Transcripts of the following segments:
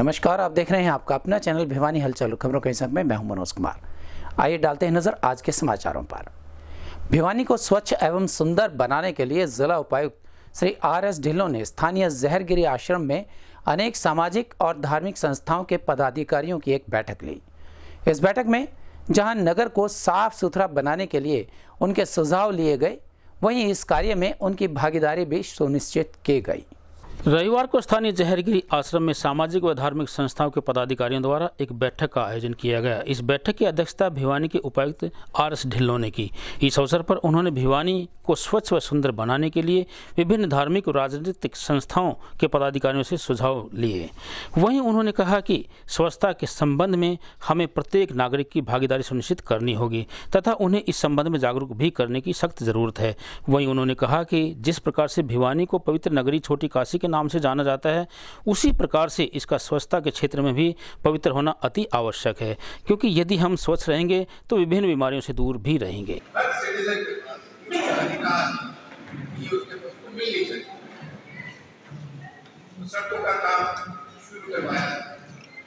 नमस्कार, आप देख रहे हैं आपका अपना चैनल भिवानी हलचल खबरों के संग में मैं हूं मनोज कुमार। आइए डालते हैं नजर आज के समाचारों पर। भिवानी को स्वच्छ एवं सुंदर बनाने के लिए जिला उपायुक्त श्री आर.एस. ढिल्लों ने स्थानीय जहरगिरी आश्रम में अनेक सामाजिक और धार्मिक संस्थाओं के पदाधिकारियों की एक बैठक ली। इस बैठक में जहां नगर को साफ सुथरा बनाने के लिए उनके सुझाव लिए गए, वहीं इस कार्य में उनकी भागीदारी भी सुनिश्चित की गई। रविवार को स्थानीय जहरगिरी आश्रम में सामाजिक व धार्मिक संस्थाओं के पदाधिकारियों द्वारा एक बैठक का आयोजन किया गया। इस बैठक की अध्यक्षता भिवानी के उपायुक्त आर.एस. ढिल्लों ने की। इस अवसर पर उन्होंने भिवानी को स्वच्छ व सुंदर बनाने के लिए विभिन्न धार्मिक और राजनीतिक संस्थाओं के पदाधिकारियों से सुझाव लिए। वहीं उन्होंने कहा कि स्वच्छता के संबंध में हमें प्रत्येक नागरिक की भागीदारी सुनिश्चित करनी होगी तथा उन्हें इस संबंध में जागरूक भी करने की सख्त जरूरत है। वहीं उन्होंने कहा कि जिस प्रकार से भिवानी को पवित्र नगरी छोटी काशी के नाम से जाना जाता है, उसी प्रकार से इसका स्वच्छता के क्षेत्र में भी पवित्र होना अति आवश्यक है, क्योंकि यदि हम स्वच्छ रहेंगे तो विभिन्न बीमारियों से दूर भी रहेंगे। सड़कों का काम शुरू करवाया,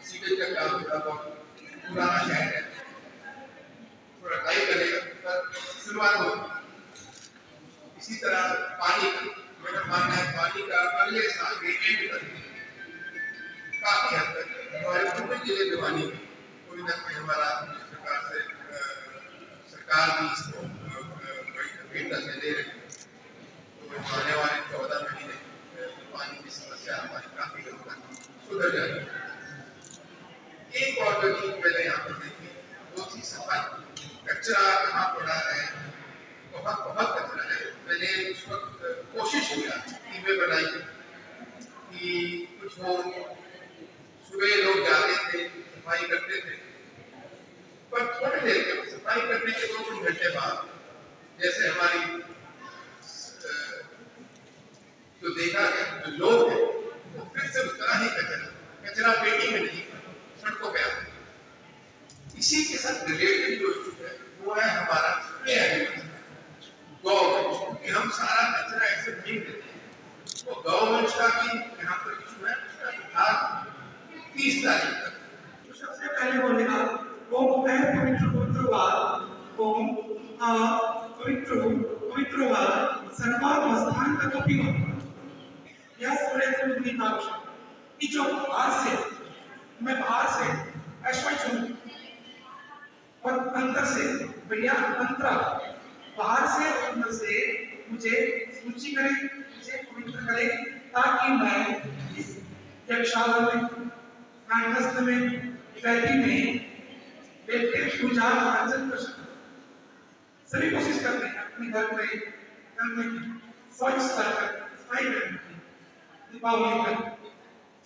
सीवेज का काम पुराना शहर है, थोड़ा टाइम लगेगा पर शुरुआत हो। इसी तरह पानी मेरा मानना है पानी का अगले साल ग्रेडियंट करेंगे काफी हद तक हमारे पूरे जिले में पानी पूरी तरह से हमारा सरकार से सरकार भी इसको गंभीरता से ले रही है। तो आने वाले 14 महीने पानी की समस्या हमारी काफी हद तक सुधर जाएगी। एक और जो चीज पहले यहाँ पर देखिए वो थी सफाई। कचरा कहाँ पड़ा है, बहुत कचरा है। मैंने उस वक्त कोशिश किया टीमें बनाई कि कुछ हो, सुबह लोग जाते थे सफाई करते थे, पर थोड़ी देर तक सफाई करने के 2-3 घंटे बाद जैसे हमारी जो देखा गया जो लोग हैं वो फिर से उतना ही कचरा पेटी में नहीं सड़कों पे आते। इसी के साथ रिलेटेड जो इशू है वो है हमारा गवर्नमेंट कि हम सारा कचरा ऐसे नहीं देते। वो गवर्नमेंट का भी यहाँ पर इशू है, उसका सुधार 30 तारीख तक। तो सबसे पहले बोलेगा वो पवित्र सर्वावस्थान का कभी हो यह सूर्य से मुक्ति का आवश्यक कि जो बाहर से अस्वच्छ हूँ और अंदर से बढ़िया बाहर से अंदर से मुझे सूची करे, मुझे पवित्र करे, ताकि मैं इस यक्षाला में कांगस्त में वैदी में बैठे पूजा अर्चन कर सकूं। सभी कोशिश करते हैं अपने घर में करने की, स्वच्छता सफाई करने की। दीपावली पर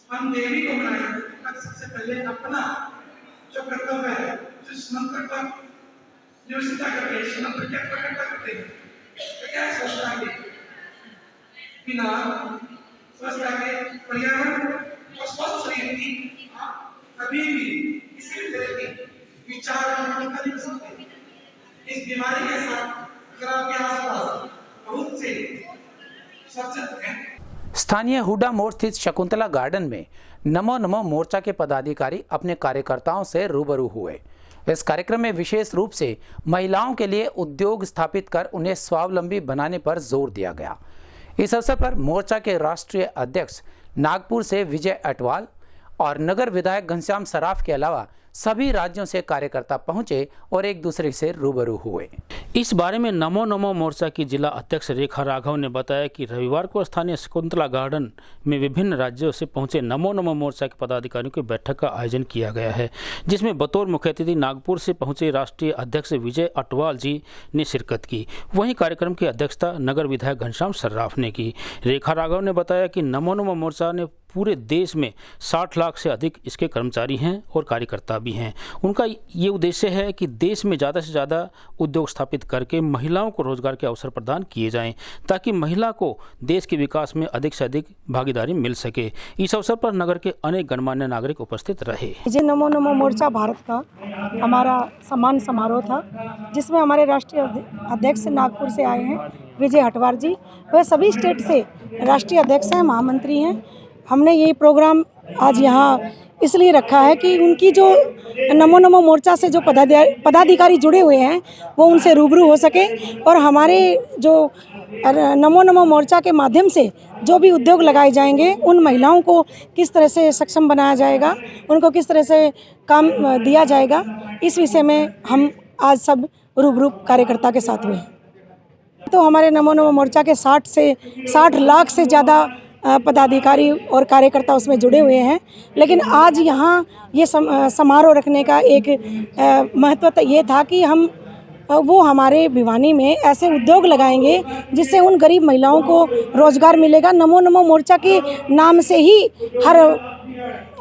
हम देवी को मनाएंगे, सबसे पहले अपना जो कर्तव्य है, जिस मंत्र का निश्चिता करते हैं, मंत्र क्या प्रकट करते हैं, तो क्या स्वच्छता के बिना स्वच्छता के पर्यावरण और स्वस्थ शरीर की कभी भी किसी भी तरह की विचार नहीं कर सकते। इस बीमारी के साथ अगर आपके आसपास बहुत से स्वच्छता हैं। स्थानीय हुडा मोड़ स्थित शकुंतला गार्डन में नमो नमो मोर्चा के पदाधिकारी अपने कार्यकर्ताओं से रूबरू हुए। इस कार्यक्रम में विशेष रूप से महिलाओं के लिए उद्योग स्थापित कर उन्हें स्वावलंबी बनाने पर जोर दिया गया। इस अवसर पर मोर्चा के राष्ट्रीय अध्यक्ष नागपुर से विजय अटवाल और नगर विधायक घनश्याम सराफ के अलावा सभी राज्यों से कार्यकर्ता पहुंचे और एक दूसरे से रूबरू हुए। इस बारे में नमो नमो मोर्चा की जिला अध्यक्ष रेखा राघव ने बताया कि रविवार को स्थानीय शकुंतला गार्डन में विभिन्न राज्यों से पहुंचे नमो नमो मोर्चा के पदाधिकारियों की बैठक का आयोजन किया गया है, जिसमें बतौर मुख्य अतिथि नागपुर से पहुंचे राष्ट्रीय अध्यक्ष विजय अटवाल जी ने शिरकत की। वहीं कार्यक्रम की अध्यक्षता नगर विधायक घनश्याम सर्राफ ने की। रेखा राघव ने बताया कि नमो नमो मोर्चा ने पूरे देश में 60 लाख से अधिक इसके कर्मचारी हैं और कार्यकर्ता भी हैं। उनका ये उद्देश्य है कि देश में ज़्यादा से ज़्यादा उद्योग स्थापित करके महिलाओं को रोजगार के अवसर प्रदान किए जाएं, ताकि महिला को देश के विकास में अधिक से अधिक भागीदारी मिल सके। इस अवसर पर नगर के अनेक गणमान्य नागरिक उपस्थित रहे। ये नमो नमो मोर्चा भारत का हमारा सम्मान समारोह था, जिसमें हमारे राष्ट्रीय अध्यक्ष नागपुर से आए हैं विजय अटवाल जी। वह सभी स्टेट से राष्ट्रीय अध्यक्ष हैं, महामंत्री हैं। हमने ये प्रोग्राम आज यहाँ इसलिए रखा है कि उनकी जो नमो नमो मोर्चा से जो पदाधिकारी जुड़े हुए हैं वो उनसे रूबरू हो सके और हमारे जो नमो नमो मोर्चा के माध्यम से जो भी उद्योग लगाए जाएंगे उन महिलाओं को किस तरह से सक्षम बनाया जाएगा, उनको किस तरह से काम दिया जाएगा, इस विषय में हम आज सब रूबरू कार्यकर्ता के साथ हुए हैं। तो हमारे नमो नमो मोर्चा के 60 लाख से ज़्यादा पदाधिकारी और कार्यकर्ता उसमें जुड़े हुए हैं। लेकिन आज यहाँ ये समारोह रखने का एक महत्व ये था कि हम वो हमारे भिवानी में ऐसे उद्योग लगाएंगे जिससे उन गरीब महिलाओं को रोजगार मिलेगा। नमो नमो मोर्चा के नाम से ही हर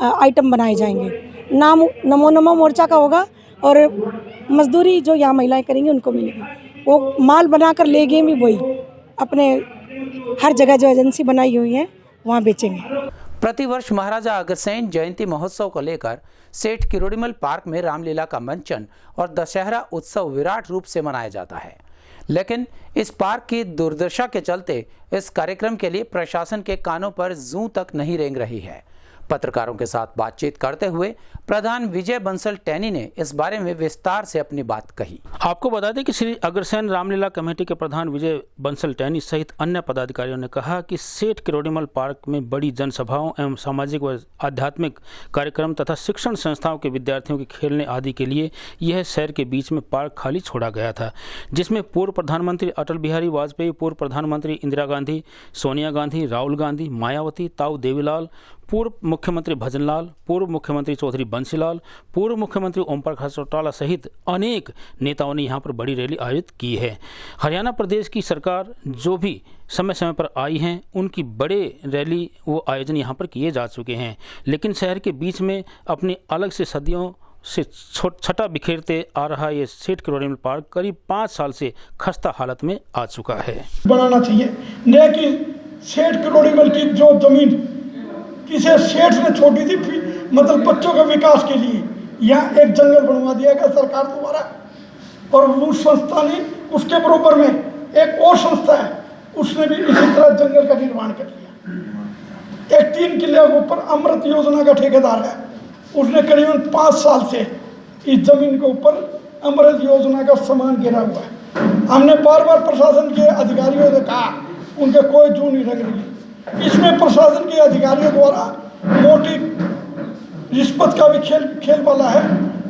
आइटम बनाए जाएंगे। नाम नमो नमो मोर्चा का होगा और मजदूरी जो यहाँ महिलाएं करेंगी उनको मिलेगी। वो माल बनाकर लेंगे भी वही अपने हर जगह जो एजेंसी बनाई हुई है वहाँ बेचेंगे। प्रतिवर्ष महाराजा अग्रसेन जयंती महोत्सव को लेकर सेठ किरोड़ीमल पार्क में रामलीला का मंचन और दशहरा उत्सव विराट रूप से मनाया जाता है। लेकिन इस पार्क की दुर्दशा के चलते इस कार्यक्रम के लिए प्रशासन के कानों पर जूं तक नहीं रेंग रही है। पत्रकारों के साथ बातचीत करते हुए प्रधान विजय बंसल टैनी ने इस बारे में विस्तार से अपनी बात कही। आपको बता दें कि श्री अग्रसेन रामलीला कमेटी के प्रधान विजय बंसल टैनी सहित अन्य पदाधिकारियों ने कहा कि सेठ किरोड़ीमल पार्क में बड़ी जनसभाओं एवं सामाजिक व आध्यात्मिक कार्यक्रम तथा शिक्षण संस्थाओं के विद्यार्थियों के खेलने आदि के लिए यह शहर के बीच में पार्क खाली छोड़ा गया था, जिसमें पूर्व प्रधानमंत्री अटल बिहारी वाजपेयी, पूर्व प्रधानमंत्री इंदिरा गांधी, सोनिया गांधी, राहुल गांधी, मायावती, ताऊ देवीलाल, पूर्व मुख्यमंत्री भजनलाल, पूर्व मुख्यमंत्री चौधरी बंसीलाल, पूर्व मुख्यमंत्री ओम प्रकाश चौटाला सहित अनेक नेताओं ने यहां पर बड़ी रैली आयोजित की है। हरियाणा प्रदेश की सरकार जो भी समय समय पर आई हैं उनकी बड़े रैली वो आयोजन यहां पर किए जा चुके हैं, लेकिन शहर के बीच में अपनी अलग से सदियों से छटा बिखेरते आ रहा ये सेठ किरोड़ीमल पार्क करीब 5 साल से खस्ता हालत में आ चुका है। बनाना चाहिए न कि सेठ किरोड़ीमल की जो जमीन किसी सेठ ने छोड़ी थी मतलब बच्चों के विकास के लिए, यहाँ एक जंगल बनवा दिया गया सरकार द्वारा और उस संस्था ने उसके बराबर में एक और संस्था है उसने भी इसी तरह जंगल का निर्माण कर लिया। एक 3 किले के ऊपर अमृत योजना का ठेकेदार है, उसने करीबन 5 साल से इस जमीन के ऊपर अमृत योजना का सामान गिरा हुआ है। हमने बार बार प्रशासन के अधिकारियों से कहा, उनके कोई जू नहीं लग रही। इसमें प्रशासन के अधिकारियों द्वारा मोटी रिश्वत का भी खेल वाला है।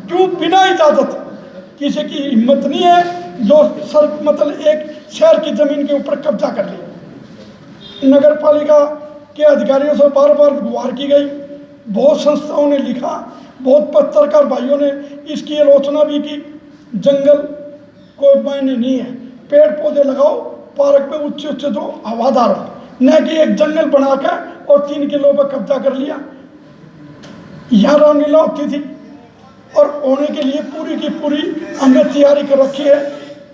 क्यों बिना इजाजत किसी की हिम्मत नहीं है जो मतलब एक शहर की जमीन के ऊपर कब्जा कर ले। नगर पालिका के अधिकारियों से बार बार गुहार की गई, बहुत संस्थाओं ने लिखा, बहुत पत्रकार भाइयों ने इसकी आलोचना भी की। जंगल कोई मायने नहीं है, पेड़ पौधे लगाओ, पार्क में ऊंचे ऊंचे जो हवादार हो, न कि एक जंगल बनाकर और 3 किलो पर कब्जा कर लिया। यहाँ रामलीला होती थी और होने के लिए पूरी की पूरी हमने तैयारी कर रखी है।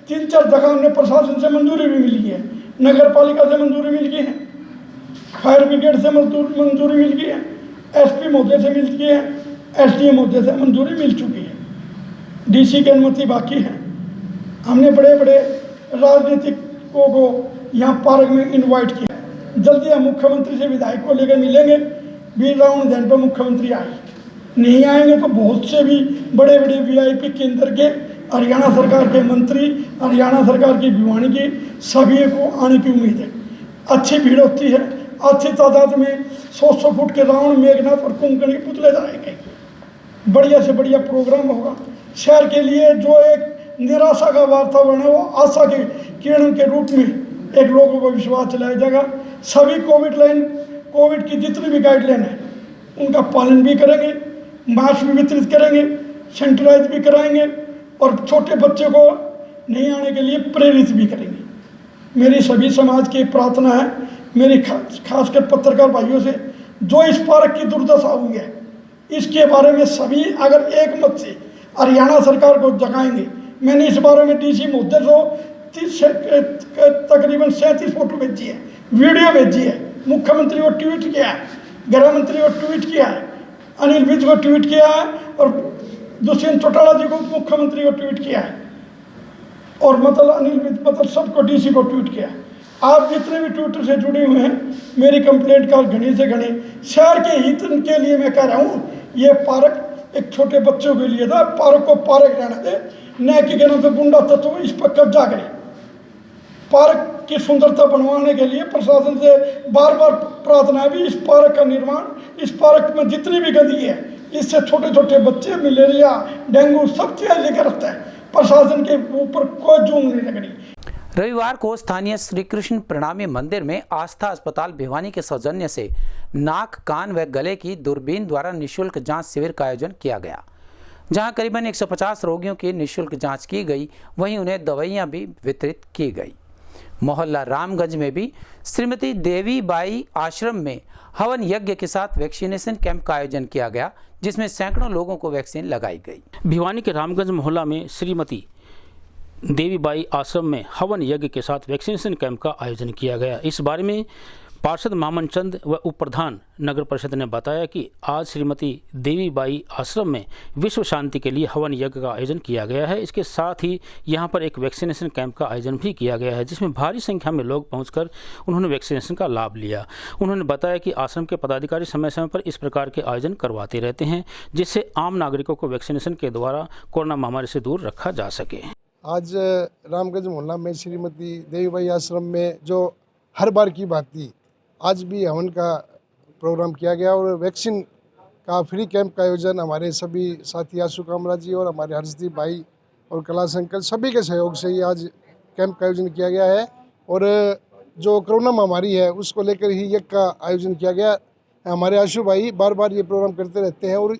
3-4 जगह हमने प्रशासन से मंजूरी भी मिली है, नगर पालिका से मंजूरी मिल गई है, फायर ब्रिगेड से मंजूरी मिल गई है, एसपी महोदय से मिल गई है, एसडीएम महोदय से मंजूरी मिल चुकी है, डीसी की अनुमति बाकी है। हमने बड़े बड़े राजनीतिकों को यहाँ पार्क में इनवाइट किया। जल्दी हम मुख्यमंत्री से विधायक को लेकर मिलेंगे। वीर रावण जयंती पर मुख्यमंत्री आए, नहीं आएंगे तो बहुत से भी बड़े बड़े वीआईपी केंद्र के, हरियाणा सरकार के मंत्री, हरियाणा सरकार की भिवानी की सभी को आने की उम्मीद है। अच्छी भीड़ होती है, अच्छी तादाद में 100 फुट के रावण, मेघनाथ और कुंभकर्ण के पुतले जाएंगे। बढ़िया से बढ़िया प्रोग्राम होगा। शहर के लिए जो एक निराशा का वातावरण है वो आशा के किरण के रूप में एक लोगों को विश्वास चलाया जाएगा। सभी कोविड की जितनी भी गाइडलाइन है उनका पालन भी करेंगे, मास्क भी वितरित करेंगे, सैनिटाइज भी कराएंगे और छोटे बच्चे को नहीं आने के लिए प्रेरित भी करेंगे। मेरी सभी समाज की प्रार्थना है, मेरी खासकर पत्रकार भाइयों से, जो इस पार्क की दुर्दशा हुई है इसके बारे में सभी अगर एक मत से हरियाणा सरकार को जगाएंगे। मैंने इस बारे में डीसी महोदय को तकरीबन 37 फोटो भेजी है, वीडियो भेजी है, मुख्यमंत्री को ट्वीट किया है, गृह मंत्री को ट्वीट किया है, अनिल विज को ट्वीट किया है और दुष्यंत चौटाला जी को मुख्यमंत्री को ट्वीट किया है और मतलब अनिल विज मतलब सबको डीसी को ट्वीट किया है। आप जितने भी ट्विटर से जुड़े हुए हैं, मेरी कंप्लेंट का घने से घने शहर के हित के लिए मैं कह रहा हूँ ये पार्क एक छोटे बच्चों के लिए था, पार्क को पार्क रहने दे, न कि कहना तो गुंडा तत्व इस पर कब्जा करे। पार्क की सुंदरता बनवाने के लिए प्रशासन से बार बार प्रार्थना है भी इस पार्क का निर्माण, इस पार्क में जितनी भी गंदगी है इससे छोटे छोटे बच्चे मलेरिया डेंगू सब चीज़ें लेकर रखते हैं। प्रशासन के ऊपर कोई जून नहीं लगनी। रविवार को स्थानीय श्री कृष्ण प्रणामी मंदिर में आस्था अस्पताल भिवानी के सौजन्य से नाक, कान व गले की दूरबीन द्वारा निःशुल्क जांच शिविर का आयोजन किया गया, जहां करीबन 150 रोगियों की निःशुल्क जांच की गई, वहीं उन्हें दवाइयां भी वितरित की गई। मोहल्ला रामगंज में भी श्रीमती देवी बाई आश्रम में हवन यज्ञ के साथ वैक्सीनेशन कैंप का आयोजन किया गया, जिसमें सैकड़ों लोगों को वैक्सीन लगाई गई। भिवानी के रामगंज मोहल्ला में श्रीमती देवी बाई आश्रम में हवन यज्ञ के साथ वैक्सीनेशन कैंप का आयोजन किया गया। इस बारे में पार्षद मामन चंद व उप प्रधान नगर परिषद ने बताया कि आज श्रीमती देवी बाई आश्रम में विश्व शांति के लिए हवन यज्ञ का आयोजन किया गया है। इसके साथ ही यहाँ पर एक वैक्सीनेशन कैंप का आयोजन भी किया गया है, जिसमें भारी संख्या में लोग पहुंचकर उन्होंने वैक्सीनेशन का लाभ लिया। उन्होंने बताया कि आश्रम के पदाधिकारी समय समय पर इस प्रकार के आयोजन करवाते रहते हैं, जिससे आम नागरिकों को वैक्सीनेशन के द्वारा कोरोना महामारी से दूर रखा जा सके। आज रामगंज मोहल्ला में श्रीमती देवीबाई आश्रम में जो हर बार की बात थी, आज भी हवन का प्रोग्राम किया गया और वैक्सीन का फ्री कैंप का आयोजन हमारे सभी साथी आशु कामरा जी और हमारे हर्षदीप भाई और कैलाश अंकल सभी के सहयोग से ही आज कैंप का आयोजन किया गया है। और जो कोरोना महामारी है उसको लेकर ही यज्ञ का आयोजन किया गया। हमारे आशु भाई बार बार ये प्रोग्राम करते रहते हैं और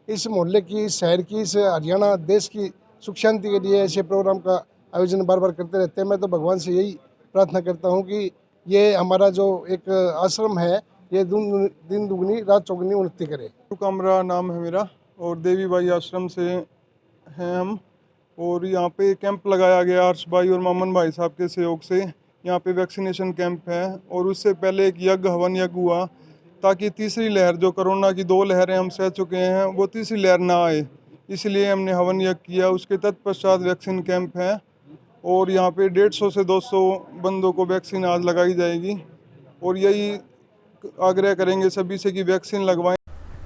इस मोहल्ले की, इस शहर की, इस हरियाणा देश की सुख शांति के लिए ऐसे प्रोग्राम का आयोजन बार बार करते रहते हैं। मैं तो भगवान से यही प्रार्थना करता हूँ कि ये हमारा जो एक आश्रम है ये दिन दुगनी रात चौगुनी उन्नति करे। कमरा नाम है मेरा और देवी बाई आश्रम से हैं हम, और यहाँ पे कैंप लगाया गया हर्ष भाई और मामन भाई साहब के सहयोग से। यहाँ पे वैक्सीनेशन कैंप है और उससे पहले एक यज्ञ, हवन यज्ञ हुआ, ताकि तीसरी लहर, जो कोरोना की 2 लहरें हम सह चुके हैं, वो तीसरी लहर ना आए, इसलिए हमने हवन यज्ञ किया। उसके तत्पश्चात वैक्सीन कैंप है और यहाँ पे 150 से 200 बंदों को वैक्सीन आज लगाई जाएगी और यही आग्रह करेंगे सभी से कि वैक्सीन लगवाएं।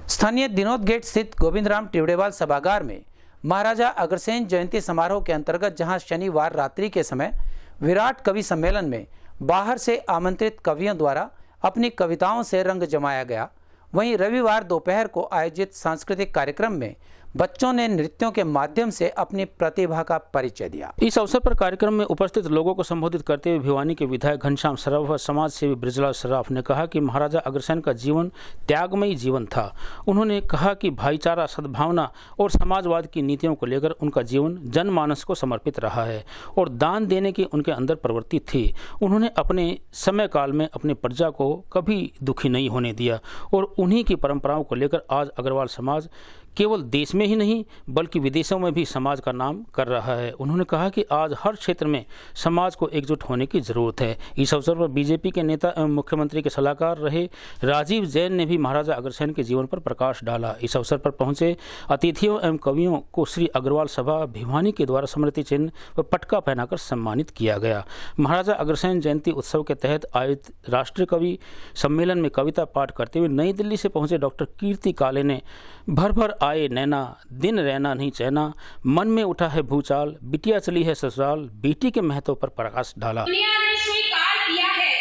स्थानीय दिनोद गेट स्थित गोविंद राम टिवड़ेवाल सभागार में महाराजा अग्रसेन जयंती समारोह के अंतर्गत जहां शनिवार रात्रि के समय विराट कवि सम्मेलन में बाहर से आमंत्रित कवियों द्वारा अपनी कविताओं से रंग जमाया गया, वहीं रविवार दोपहर को आयोजित सांस्कृतिक कार्यक्रम में बच्चों ने नृत्यों के माध्यम से अपनी प्रतिभा का परिचय दिया। इस अवसर पर कार्यक्रम में उपस्थित लोगों को संबोधित करते हुए भिवानी के विधायक घनश्याम सराफ व समाज सेवी बृजलाल सराफ ने कहा कि महाराजा अग्रसेन का जीवन त्यागमयी जीवन था। उन्होंने कहा कि भाईचारा, सद्भावना और समाजवाद की नीतियों को लेकर उनका जीवन जनमानस को समर्पित रहा है और दान देने की उनके अंदर प्रवृत्ति थी। उन्होंने अपने समय काल में अपनी प्रजा को कभी दुखी नहीं होने दिया और उन्हीं की परंपराओं को लेकर आज अग्रवाल समाज केवल देश में ही नहीं बल्कि विदेशों में भी समाज का नाम कर रहा है। उन्होंने कहा कि आज हर क्षेत्र में समाज को एकजुट होने की जरूरत है। इस अवसर पर बीजेपी के नेता एवं मुख्यमंत्री के सलाहकार रहे राजीव जैन ने भी महाराजा अग्रसेन के जीवन पर प्रकाश डाला। इस अवसर पर पहुंचे अतिथियों एवं कवियों को श्री अग्रवाल सभा भिवानी के द्वारा स्मृति चिन्ह व पटका पहनाकर सम्मानित किया गया। महाराजा अग्रसेन जयंती उत्सव के तहत आयोजित राष्ट्रीय कवि सम्मेलन में कविता पाठ करते हुए नई दिल्ली से पहुंचे डॉक्टर कीर्ति काले ने भर भर आए नैना, दिन रहना नहीं चैना, मन में उठा है भूचाल, बिटिया चली है ससुराल, बेटी के महत्व पर प्रकाश डाला। दुनिया ने स्वीकार किया है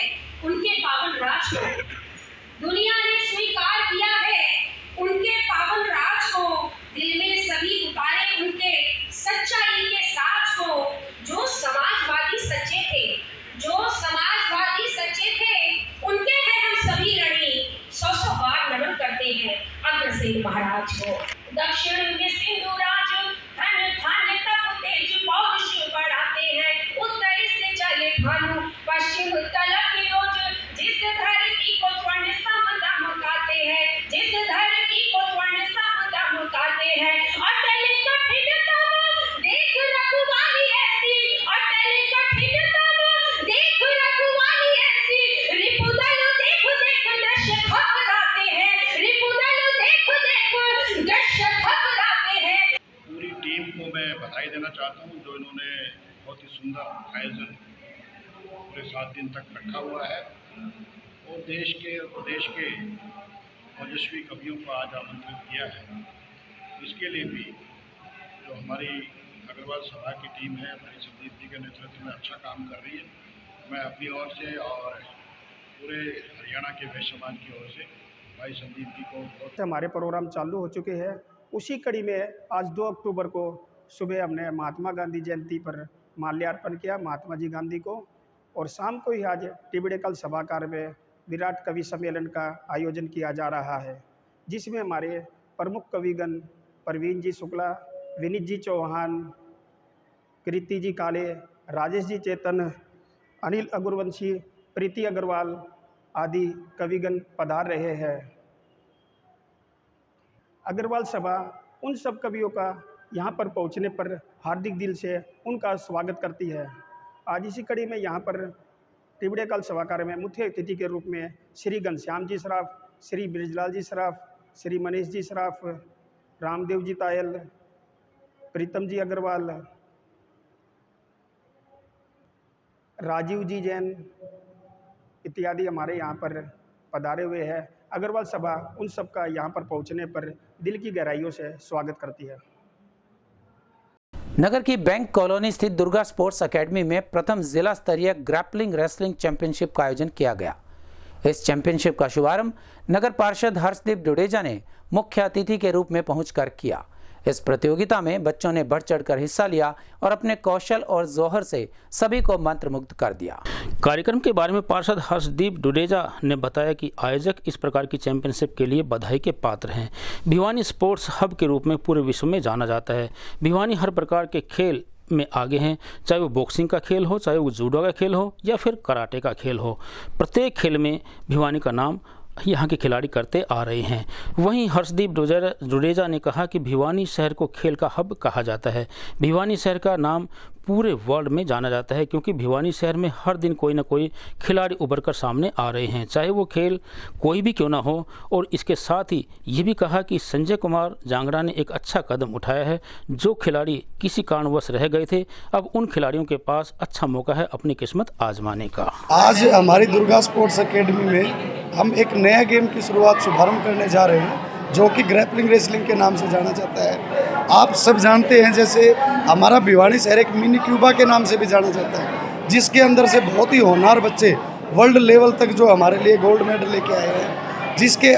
उनके पावन राज को, दुनिया ने स्वीकार किया है उनके पावन राज को, दिल में सभी उतारे उनके सच्चाई के साज को। जो समाजवादी सच्चे थे, जो समाजवादी सच्चे थे, उनके हैं हम सभी ऋणी, 100 बार नमन करते हैं अग्रसेन महाराज को। दक्षिण में सिंधु राज, धन धन तप तेज पौरुष बढ़ाते हैं, उत्तर से चले भानु, पश्चिम तलक रोज, जिस धरती को स्वर्ण सम दमकाते हैं, जिस धरती को स्वर्ण सम दमकाते हैं। अटल कठिन तम देख रघुवाली ऐसी, अटल कठिन तम देख रघुवाली ऐसी, रिपुदल देख देख दृश्य घबराते हैं, रिपुदल देख देख दृश्य घबराते हैं। पूरी टीम को मैं बधाई देना चाहता हूं, जो इन्होंने बहुत ही सुंदर आयोजन पूरे 7 दिन तक रखा हुआ है और देश के और प्रदेश के ओजस्वी कवियों को आज आमंत्रित किया है। इसके लिए भी जो हमारी अग्रवाल सभा की टीम है भाई संदीप जी के नेतृत्व में अच्छा काम कर रही है। मैं अपनी ओर से और पूरे हरियाणा के वैश्य समाज की ओर से भाई संदीप जी को बहुत हमारे प्रोग्राम चालू हो चुके हैं। उसी कड़ी में आज 2 अक्टूबर को सुबह हमने महात्मा गांधी जयंती पर माल्यार्पण किया महात्मा जी गांधी को, और शाम को ही आज टिबड़ेकल सभागार में विराट कवि सम्मेलन का आयोजन किया जा रहा है, जिसमें हमारे प्रमुख कविगण प्रवीण जी शुक्ला, विनीत जी चौहान, कृति जी काले, राजेश जी चेतन, अनिल अग्रवंशी, प्रीति अग्रवाल आदि कविगण पधार रहे हैं। अग्रवाल सभा उन सब कवियों का यहाँ पर पहुँचने पर हार्दिक दिल से उनका स्वागत करती है। आज इसी कड़ी में यहाँ पर टिबड़ेकल सभागार में मुख्य अतिथि के रूप में श्री घनश्याम जी सराफ, श्री ब्रिजलाल जी सराफ, श्री मनीष जी सराफ, रामदेव जी तायल, प्रीतम जी अग्रवाल, राजीव जी जैन इत्यादि हमारे यहाँ पर पधारे हुए हैं। अग्रवाल सभा उन सब का यहाँ पर पहुँचने पर दिल की गहराइयों से स्वागत करती है। नगर की बैंक कॉलोनी स्थित दुर्गा स्पोर्ट्स एकेडमी में प्रथम जिला स्तरीय ग्रैपलिंग रेसलिंग चैंपियनशिप का आयोजन किया गया। इस चैंपियनशिप का शुभारंभ नगर पार्षद हर्षदीप डुडेजा ने मुख्य अतिथि के रूप में पहुंचकर किया। इस प्रतियोगिता में बच्चों ने बढ़ चढ़कर हिस्सा लिया और अपने कौशल और जोहर से सभी को मंत्रमुग्ध कर दिया। कार्यक्रम के बारे में पार्षद हर्षदीप डुडेजा ने बताया कि आयोजक इस प्रकार की चैंपियनशिप के लिए बधाई के पात्र हैं। भिवानी स्पोर्ट्स हब के रूप में पूरे विश्व में जाना जाता है। भिवानी हर प्रकार के खेल में आगे हैं, चाहे वो बॉक्सिंग का खेल हो, चाहे वो जूडो का खेल हो या फिर कराटे का खेल हो। प्रत्येक खेल में भिवानी का नाम यहाँ के खिलाड़ी करते आ रहे हैं। वहीं हर्षदीप डुडेजा ने कहा कि भिवानी शहर को खेल का हब कहा जाता है। भिवानी शहर का नाम पूरे वर्ल्ड में जाना जाता है क्योंकि भिवानी शहर में हर दिन कोई ना कोई खिलाड़ी उभर कर सामने आ रहे हैं, चाहे वो खेल कोई भी क्यों ना हो। और इसके साथ ही ये भी कहा कि संजय कुमार जांगड़ा ने एक अच्छा कदम उठाया है। जो खिलाड़ी किसी कारणवश रह गए थे, अब उन खिलाड़ियों के पास अच्छा मौका है अपनी किस्मत आजमाने का। आज हमारी दुर्गा स्पोर्ट्स एकेडमी में हम एक नया गेम की शुभारंभ करने जा रहे हैं जो कि ग्रैपलिंग रेसलिंग के नाम से जाना जाता है। आप सब जानते हैं जैसे हमारा भिवानी शहर एक मिनी क्यूबा के नाम से भी जाना जाता है, जिसके अंदर से बहुत ही होनहार बच्चे वर्ल्ड लेवल तक जो हमारे लिए गोल्ड मेडल लेके आए हैं, जिसके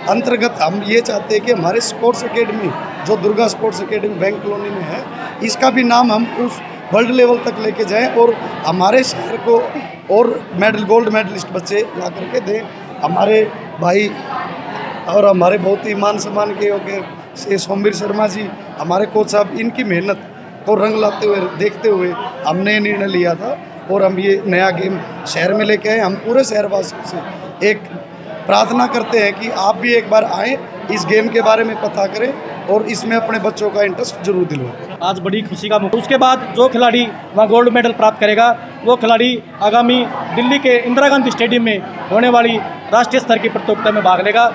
अंतर्गत हम ये चाहते हैं कि हमारे स्पोर्ट्स एकेडमी जो Durga sports academy bank colony में है, इसका भी नाम हम उस वर्ल्ड लेवल तक लेके जाएं और हमारे शहर को और गोल्ड मेडलिस्ट बच्चे ला करके दें। हमारे भाई और हमारे बहुत ही मान सम्मान के योग्य से सोमवीर शर्मा जी, हमारे कोच साहब, इनकी मेहनत को रंग लाते हुए देखते हुए हमने ये निर्णय लिया था और हम ये नया गेम शहर में लेके आए। हम पूरे शहरवासियों से एक प्रार्थना करते हैं कि आप भी एक बार आएँ, इस गेम के बारे में पता करें और इसमें अपने बच्चों का इंटरेस्ट जरूर दिलवाएं। आज बड़ी खुशी का मौका। उसके बाद जो खिलाड़ी वहाँ गोल्ड मेडल प्राप्त करेगा वो खिलाड़ी आगामी दिल्ली के इंदिरा गांधी स्टेडियम में होने वाली राष्ट्रीय स्तर की प्रतियोगिता में भाग लेगा।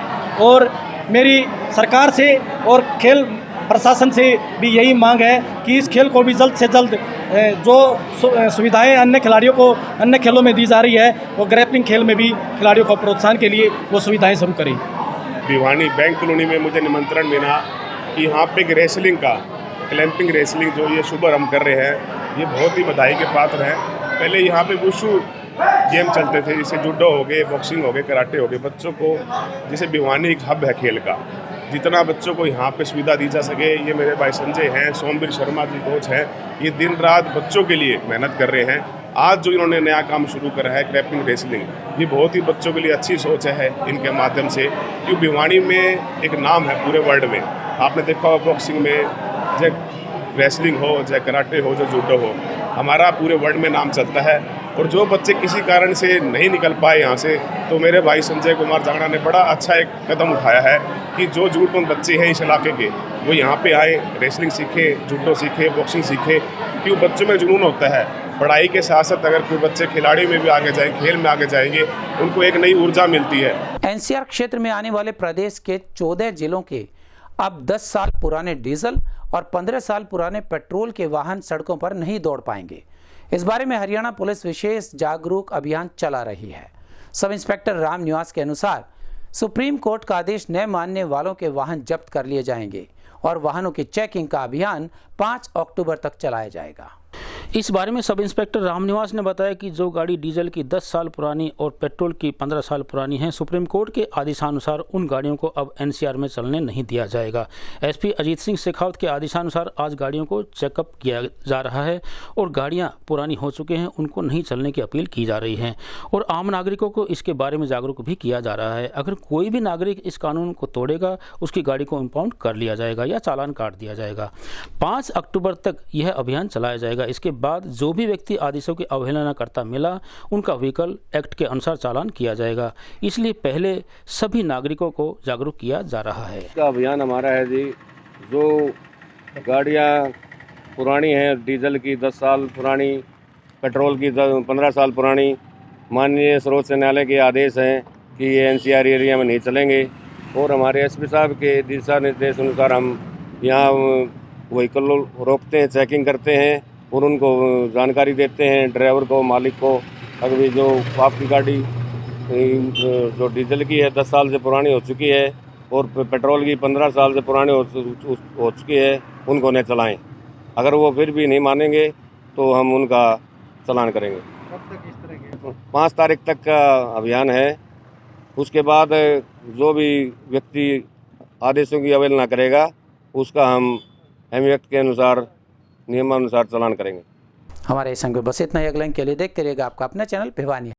और मेरी सरकार से और खेल प्रशासन से भी यही मांग है कि इस खेल को भी जल्द से जल्द जो सुविधाएं अन्य खिलाड़ियों को अन्य खेलों में दी जा रही है, वो ग्रैपलिंग खेल में भी खिलाड़ियों को प्रोत्साहन के लिए वो सुविधाएं शुरू करें। भिवानी बैंक कॉलोनी में मुझे निमंत्रण मिला कि यहाँ पे एक रेसलिंग का क्लैंपिंग रेसलिंग जो ये शुभारंभ कर रहे हैं, ये बहुत ही बधाई के पात्र हैं। पहले यहाँ पे वुशु गेम चलते थे, जैसे जूडो हो गए, बॉक्सिंग हो गए, कराटे हो गए। बच्चों को जैसे भिवानी एक हब है खेल का, जितना बच्चों को यहाँ पे सुविधा दी जा सके। ये मेरे भाई संजय हैं, सोमवीर शर्मा जी कोच हैं, ये दिन रात बच्चों के लिए मेहनत कर रहे हैं। आज जो इन्होंने नया काम शुरू करा है ग्रैपलिंग रेसलिंग, ये बहुत ही बच्चों के लिए अच्छी सोच है इनके माध्यम से, क्योंकि भिवानी में एक नाम है पूरे वर्ल्ड में। आपने देखा हो बॉक्सिंग में, चाहे रेसलिंग हो, चाहे कराटे हो, चाहे जूडो हो, हमारा पूरे वर्ल्ड में नाम चलता है। और जो बच्चे किसी कारण से नहीं निकल पाए यहाँ से, तो मेरे भाई संजय कुमार जांगड़ा ने बड़ा अच्छा एक कदम उठाया है कि जो जरूरतमंद बच्चे हैं इस इलाके के, वो यहाँ पे आए, रेसलिंग सीखें, जूडो सीखें, बॉक्सिंग सीखें। क्यों बच्चों में जुनून होता है, पढ़ाई के साथ साथ अगर कोई बच्चे खिलाड़ी में भी आगे जाएँ, खेल में आगे जाएंगे, उनको एक नई ऊर्जा मिलती है। एनसीआर क्षेत्र में आने वाले प्रदेश के 14 जिलों के अब 10 साल पुराने डीजल और 15 साल पुराने पेट्रोल के वाहन सड़कों पर नहीं दौड़ पाएंगे। इस बारे में हरियाणा पुलिस विशेष जागरूक अभियान चला रही है। सब इंस्पेक्टर राम निवास के अनुसार सुप्रीम कोर्ट का आदेश न मानने वालों के वाहन जब्त कर लिए जाएंगे और वाहनों की चेकिंग का अभियान 5 अक्टूबर तक चलाया जाएगा। इस बारे में सब इंस्पेक्टर रामनिवास ने बताया कि जो गाड़ी डीजल की 10 साल पुरानी और पेट्रोल की 15 साल पुरानी है, सुप्रीम कोर्ट के आदेशानुसार उन गाड़ियों को अब एनसीआर में चलने नहीं दिया जाएगा। एसपी अजीत सिंह शेखावत के आदेशानुसार आज गाड़ियों को चेकअप किया जा रहा है और गाड़ियां पुरानी हो चुके हैं उनको नहीं चलने की अपील की जा रही है और आम नागरिकों को इसके बारे में जागरूक भी किया जा रहा है। अगर कोई भी नागरिक इस कानून को तोड़ेगा उसकी गाड़ी को इम्पाउंड कर लिया जाएगा या चालान काट दिया जाएगा। 5 अक्टूबर तक यह अभियान चलाया जाएगा। इसके बाद जो भी व्यक्ति आदेशों की अवहेलना करता मिला उनका व्हीकल एक्ट के अनुसार चालान किया जाएगा। इसलिए पहले सभी नागरिकों को जागरूक किया जा रहा है। इसका अभियान हमारा है जी, जो गाड़ियाँ पुरानी हैं, डीजल की 10 साल पुरानी, पेट्रोल की 15 साल पुरानी, माननीय सर्वोच्च न्यायालय के आदेश हैं कि ये एनसीआर एरिया में नहीं चलेंगे और हमारे एसपी साहब के दिशा निर्देश अनुसार हम यहाँ व्हीकल रोकते हैं, चेकिंग करते हैं और उनको जानकारी देते हैं, ड्राइवर को, मालिक को। अगर जो आपकी गाड़ी जो डीजल की है 10 साल से पुरानी हो चुकी है और पेट्रोल की 15 साल से पुरानी हो चुकी है, उनको न चलाएं। अगर वो फिर भी नहीं मानेंगे तो हम उनका चालान करेंगे। कब तक इस तरह के? 5 तारीख तक का अभियान है। उसके बाद जो भी व्यक्ति आदेशों की अवहेलना करेगा उसका हम एक्ट के अनुसार, नियमानुसार चालान करेंगे। हमारे संग बस इतना ही। अगले के लिए देखते रहिएगा आपका अपना चैनल भिवानी।